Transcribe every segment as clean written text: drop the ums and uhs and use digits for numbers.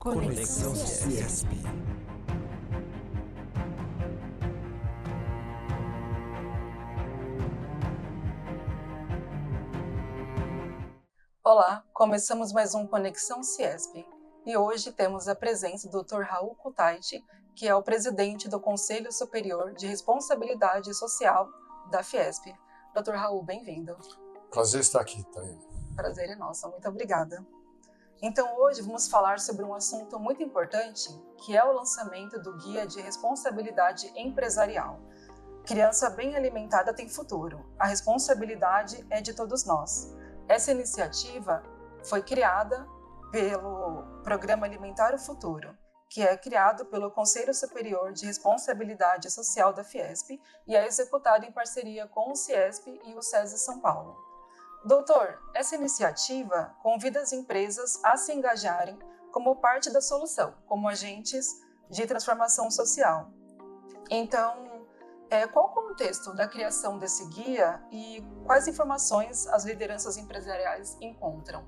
Conexão Fiesp. Olá, começamos mais um Conexão Fiesp e hoje temos a presença do Dr. Raul Kutaiti, que é o presidente do Conselho Superior de Responsabilidade Social da Fiesp. Dr. Raul, bem-vindo. Prazer estar aqui, Thaís. Prazer é nosso, muito obrigada. Então hoje vamos falar sobre um assunto muito importante, que é o lançamento do Guia de Responsabilidade Empresarial. Criança bem alimentada tem futuro, a responsabilidade é de todos nós. Essa iniciativa foi criada pelo Programa Alimentar o Futuro, que é criado pelo Conselho Superior de Responsabilidade Social da Fiesp e é executado em parceria com o CIESP e o SESI São Paulo. Doutor, essa iniciativa convida as empresas a se engajarem como parte da solução, como agentes de transformação social. Então, qual o contexto da criação desse guia e quais informações as lideranças empresariais encontram?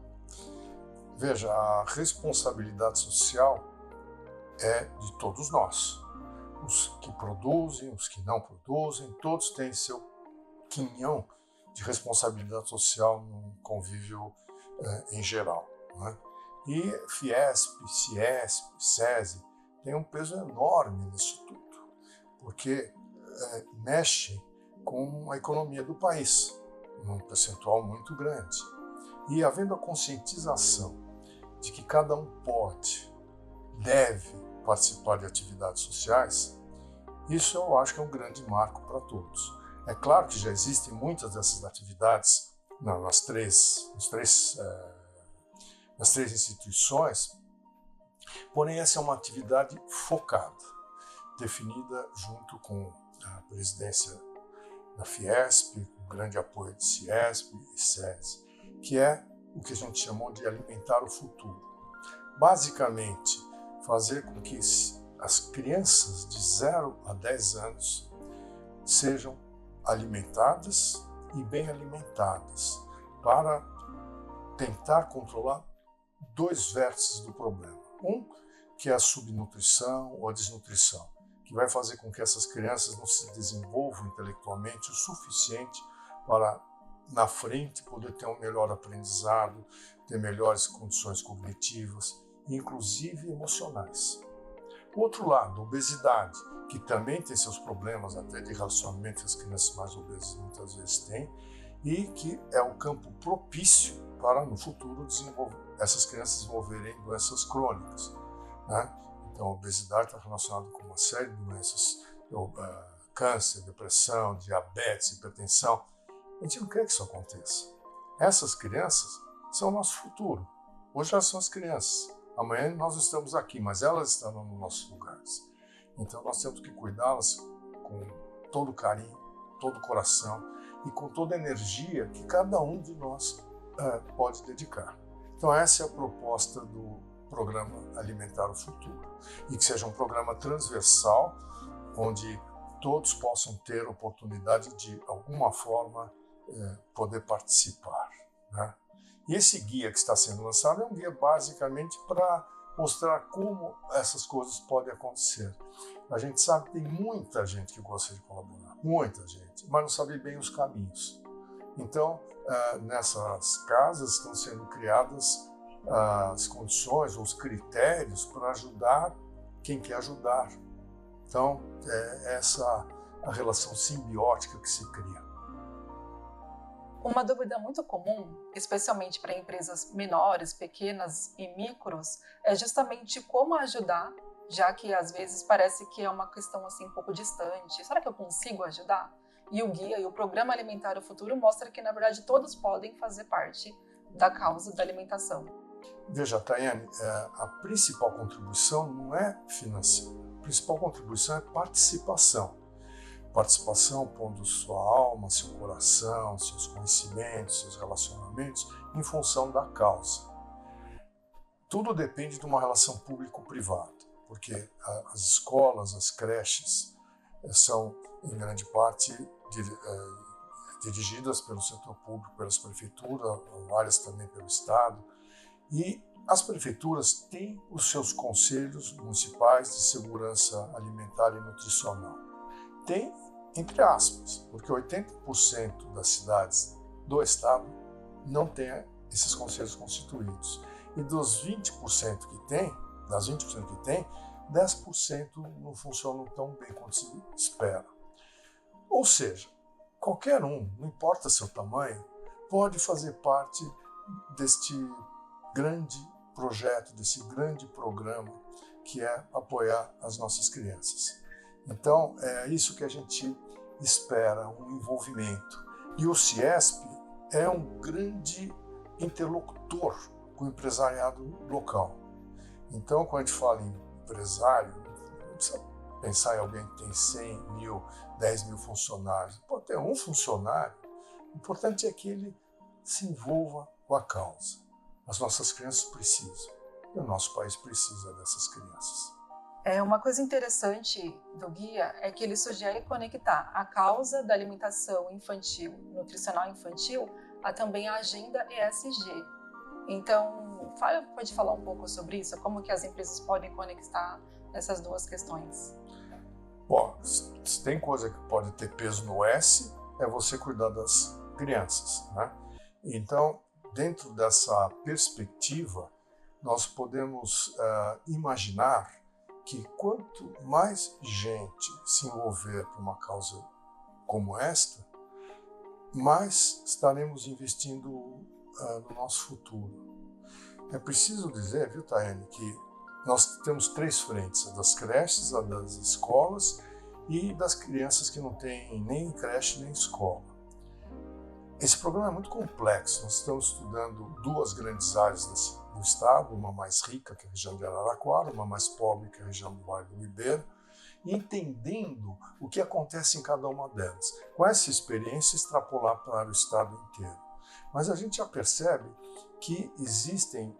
Veja, a responsabilidade social é de todos nós. Os que produzem, os que não produzem, todos têm seu quinhão de responsabilidade social no convívio em geral, né? E Fiesp, CIESP, SESI tem um peso enorme nisso tudo, porque mexe com a economia do país, num percentual muito grande. E havendo a conscientização de que cada um pode, deve participar de atividades sociais, isso eu acho que é um grande marco para todos. É claro que já existem muitas dessas atividades nas três instituições, porém essa é uma atividade focada, definida junto com a presidência da Fiesp, com grande apoio de CIESP e SESI, que é o que a gente chamou de alimentar o futuro. Basicamente, fazer com que as crianças de 0 a 10 anos sejam alimentadas e bem alimentadas, para tentar controlar dois vértices do problema. Um, que é a subnutrição ou a desnutrição, que vai fazer com que essas crianças não se desenvolvam intelectualmente o suficiente para, na frente, poder ter um melhor aprendizado, ter melhores condições cognitivas, inclusive emocionais. O outro lado, a obesidade, que também tem seus problemas até de relacionamento que as crianças mais obesas muitas vezes têm, e que é o campo propício para, no futuro, essas crianças desenvolverem doenças crônicas, né? Então, a obesidade está relacionada com uma série de doenças, câncer, depressão, diabetes, hipertensão. A gente não quer que isso aconteça. Essas crianças são o nosso futuro. Hoje elas são as crianças. Amanhã nós estamos aqui, mas elas estarão nos nossos lugares. Então nós temos que cuidá-las com todo carinho, todo coração e com toda a energia que cada um de nós pode dedicar. Então essa é a proposta do Programa Alimentar o Futuro. E que seja um programa transversal, onde todos possam ter oportunidade de alguma forma poder participar, né? E esse guia que está sendo lançado é um guia basicamente para mostrar como essas coisas podem acontecer. A gente sabe que tem muita gente que gosta de colaborar, muita gente, mas não sabe bem os caminhos. Então, nessas casas estão sendo criadas as condições, os critérios para ajudar quem quer ajudar. Então, é essa a relação simbiótica que se cria. Uma dúvida muito comum, especialmente para empresas menores, pequenas e micros, é justamente como ajudar, já que às vezes parece que é uma questão assim um pouco distante. Será que eu consigo ajudar? E o guia e o Programa Alimentar o Futuro mostra que, na verdade, todos podem fazer parte da causa da alimentação. Veja, Tayane, a principal contribuição não é financeira. A principal contribuição é participação. Participação pondo sua alma, seu coração, seus conhecimentos, seus relacionamentos em função da causa. Tudo depende de uma relação público-privada, porque as escolas, as creches são, em grande parte, dirigidas pelo setor público, pelas prefeituras, várias também pelo Estado, e As prefeituras têm os seus conselhos municipais de segurança alimentar e nutricional. Tem, entre aspas, porque 80% das cidades do estado não têm esses conselhos constituídos. E dos 20% que tem, das 20% que tem, 10% não funcionam tão bem quanto se espera. Ou seja, qualquer um, não importa seu tamanho, pode fazer parte deste grande projeto, desse grande programa que é apoiar as nossas crianças. Então, é isso que a gente espera, um envolvimento. E o CIESP é um grande interlocutor com o empresariado local. Então, quando a gente fala em empresário, não precisa pensar em alguém que tem 100 mil, 10 mil funcionários. Pode ter um funcionário, o importante é que ele se envolva com a causa. As nossas crianças precisam, e o nosso país precisa dessas crianças. Uma coisa interessante do guia é que ele sugere conectar a causa da alimentação infantil, nutricional infantil, a também a agenda ESG. Então, pode falar um pouco sobre isso? Como que as empresas podem conectar essas duas questões? Bom, se tem coisa que pode ter peso no S, é você cuidar das crianças, né? Então, dentro dessa perspectiva, nós podemos imaginar que quanto mais gente se envolver por uma causa como esta, mais estaremos investindo no nosso futuro. É preciso dizer, viu, Tayane, que nós temos 3 frentes, a das creches, a das escolas e das crianças que não têm nem creche nem escola. Esse programa é muito complexo, nós estamos estudando 2 grandes áreas do estado, uma mais rica, que é a região de Araraquara, uma mais pobre, que é a região do Vale do Ribeiro, e entendendo o que acontece em cada uma delas. Com essa experiência, extrapolar para o estado inteiro. Mas a gente já percebe que existem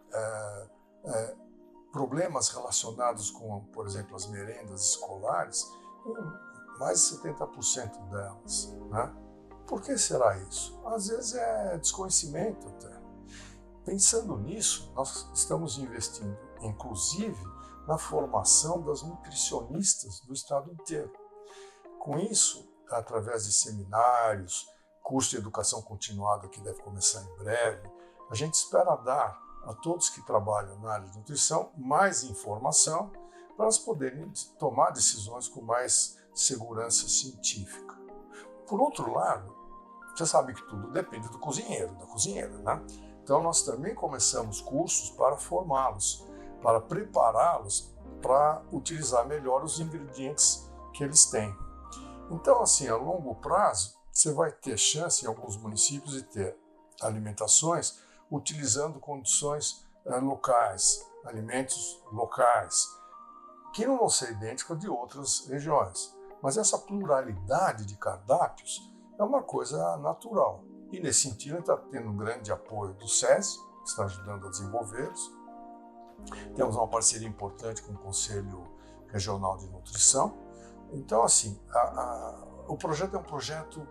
problemas relacionados com, por exemplo, as merendas escolares, em mais de 70% delas, né? Por que será isso? Às vezes é desconhecimento até. Pensando nisso, nós estamos investindo, inclusive, na formação das nutricionistas do estado inteiro. Com isso, através de seminários, curso de educação continuada que deve começar em breve, a gente espera dar a todos que trabalham na área de nutrição mais informação para elas poderem tomar decisões com mais segurança científica. Por outro lado, você sabe que tudo depende do cozinheiro, da cozinheira, né? Então nós também começamos cursos para formá-los, para prepará-los para utilizar melhor os ingredientes que eles têm. Então, assim, a longo prazo, você vai ter chance em alguns municípios de ter alimentações utilizando condições locais, alimentos locais, que não vão ser idênticos de outras regiões. Mas essa pluralidade de cardápios é uma coisa natural. E nesse sentido, está tendo um grande apoio do SESI, que está ajudando a desenvolvê-los. Temos uma parceria importante com o Conselho Regional de Nutrição. Então, assim, o projeto é um projeto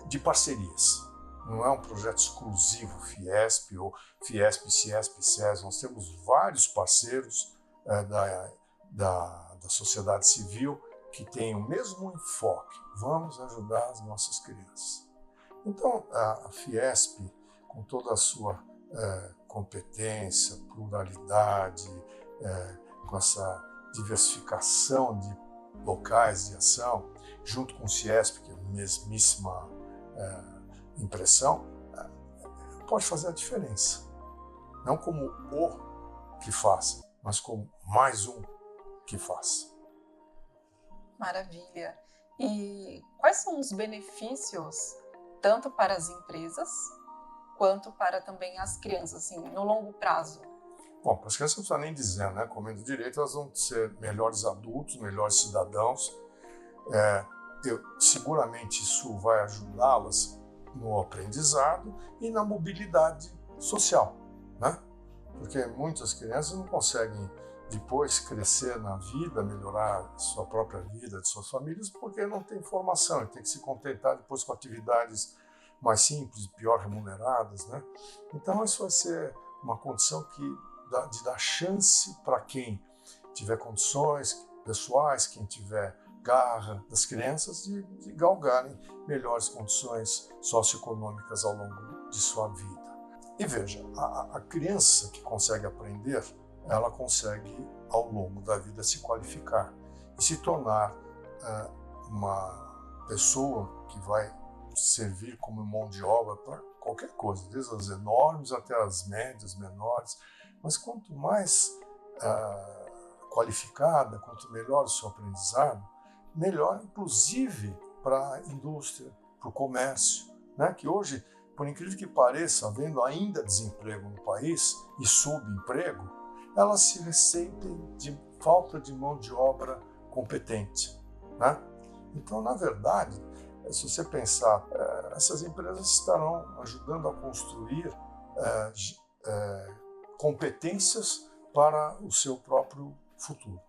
de parcerias. Não é um projeto exclusivo Fiesp ou Fiesp, Ciesp, SESI. Nós temos vários parceiros da sociedade civil que têm o mesmo enfoque. Vamos ajudar as nossas crianças. Então, a Fiesp, com toda a sua competência, pluralidade, com essa diversificação de locais de ação, junto com o CIESP, que é a mesmíssima impressão, pode fazer a diferença. Não como o que faça, mas como mais um que faça. Maravilha. E quais são os benefícios, tanto para as empresas, quanto para também as crianças, assim, no longo prazo? Bom, para as crianças não precisa nem dizer, né? Comendo direito, elas vão ser melhores adultos, melhores cidadãos. Seguramente isso vai ajudá-las no aprendizado e na mobilidade social, né? Porque muitas crianças não conseguem depois crescer na vida, melhorar sua própria vida, de suas famílias, porque não tem formação e tem que se contentar depois com atividades mais simples, pior remuneradas, né? Então isso vai ser uma condição que de dar chance para quem tiver condições pessoais, quem tiver garra das crianças, de galgarem melhores condições socioeconômicas ao longo de sua vida. E veja, a criança que consegue aprender, ela consegue ao longo da vida se qualificar e se tornar uma pessoa que vai servir como mão de obra para qualquer coisa, desde as enormes até as médias, menores. Mas quanto mais qualificada, quanto melhor o seu aprendizado, melhor inclusive para a indústria, para o comércio, né? Que hoje, por incrível que pareça, havendo ainda desemprego no país e subemprego, elas se ressentem de falta de mão de obra competente, né? Então, na verdade, se você pensar, essas empresas estarão ajudando a construir competências para o seu próprio futuro.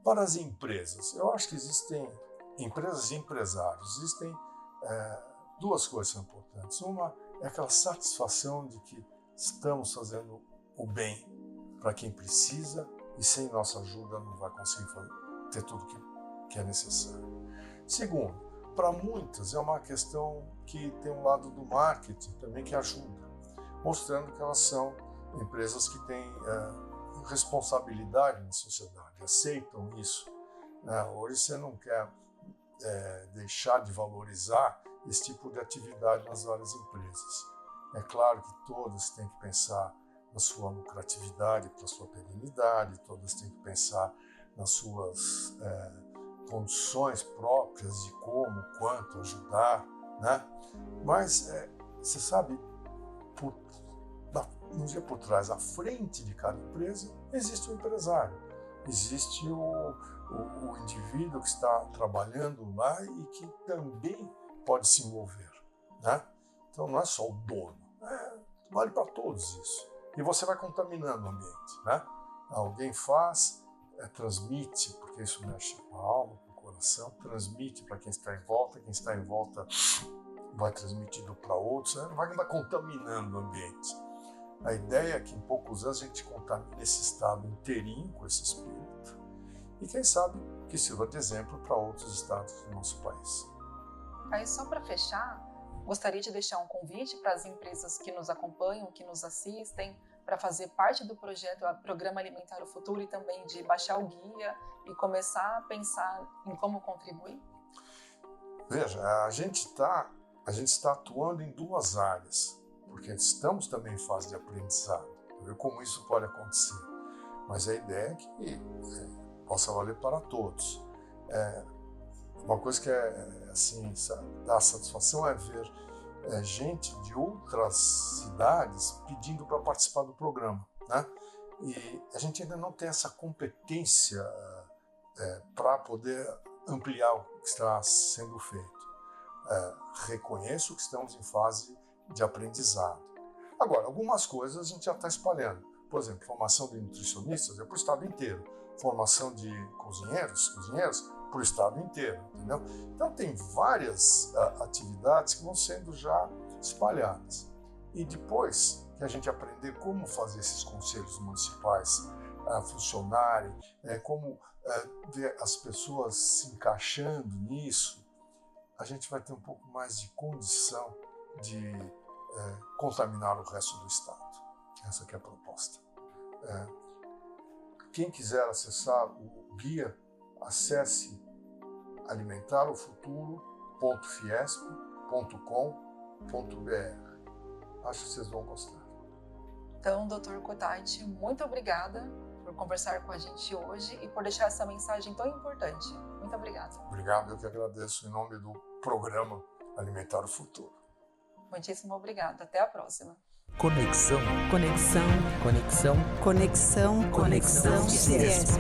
Para as empresas, eu acho que existem empresas e empresários, existem duas coisas que são importantes. Uma é aquela satisfação de que estamos fazendo o bem para quem precisa e sem nossa ajuda não vai conseguir ter tudo que é necessário. Segundo, para muitas é uma questão que tem um lado do marketing também que ajuda, mostrando que elas são empresas que têm responsabilidade na sociedade, aceitam isso. Hoje você não quer deixar de valorizar esse tipo de atividade nas várias empresas. É claro que todas têm que pensar na sua lucratividade para a sua perenidade, todas têm que pensar nas suas condições próprias de como, quanto ajudar, né? Mas você sabe, um dia por trás, à frente de cada empresa, existe o empresário, existe o indivíduo que está trabalhando lá e que também pode se envolver, né? Então não é só o dono, vale para todos isso. E você vai contaminando o ambiente, né? Alguém faz, transmite, porque isso mexe com a alma, com o coração, transmite para quem está em volta vai transmitindo para outros, né? Vai contaminando o ambiente. A ideia é que em poucos anos a gente contamine esse estado inteirinho com esse espírito e quem sabe que sirva de exemplo para outros estados do nosso país. Aí só para fechar, gostaria de deixar um convite para as empresas que nos acompanham, que nos assistem, para fazer parte do projeto Programa Alimentar o Futuro e também de baixar o guia e começar a pensar em como contribuir? Veja, a gente está atuando em duas áreas, porque estamos também em fase de aprendizado, ver como isso pode acontecer. Mas a ideia é que possa valer para todos. Uma coisa que assim, dá satisfação é ver gente de outras cidades pedindo para participar do programa, né? E a gente ainda não tem essa competência para poder ampliar o que está sendo feito. Reconheço que estamos em fase de aprendizado. Agora, algumas coisas a gente já está espalhando. Por exemplo, formação de nutricionistas é para o estado inteiro. Formação de cozinheiras para o estado inteiro, entendeu? Então tem várias atividades que vão sendo já espalhadas. E depois que a gente aprender como fazer esses conselhos municipais funcionarem, como ver as pessoas se encaixando nisso, a gente vai ter um pouco mais de condição de contaminar o resto do estado. Essa que é a proposta. Quem quiser acessar o guia, acesse alimentaroFuturo.fiesp.com.br. Acho que vocês vão gostar. Então, Dr. Cotati, muito obrigada por conversar com a gente hoje e por deixar essa mensagem tão importante. Muito obrigada. Obrigado, eu que agradeço em nome do programa Alimentar o Futuro. Muitíssimo obrigada. Até a próxima. Conexão Conexão Fiesp.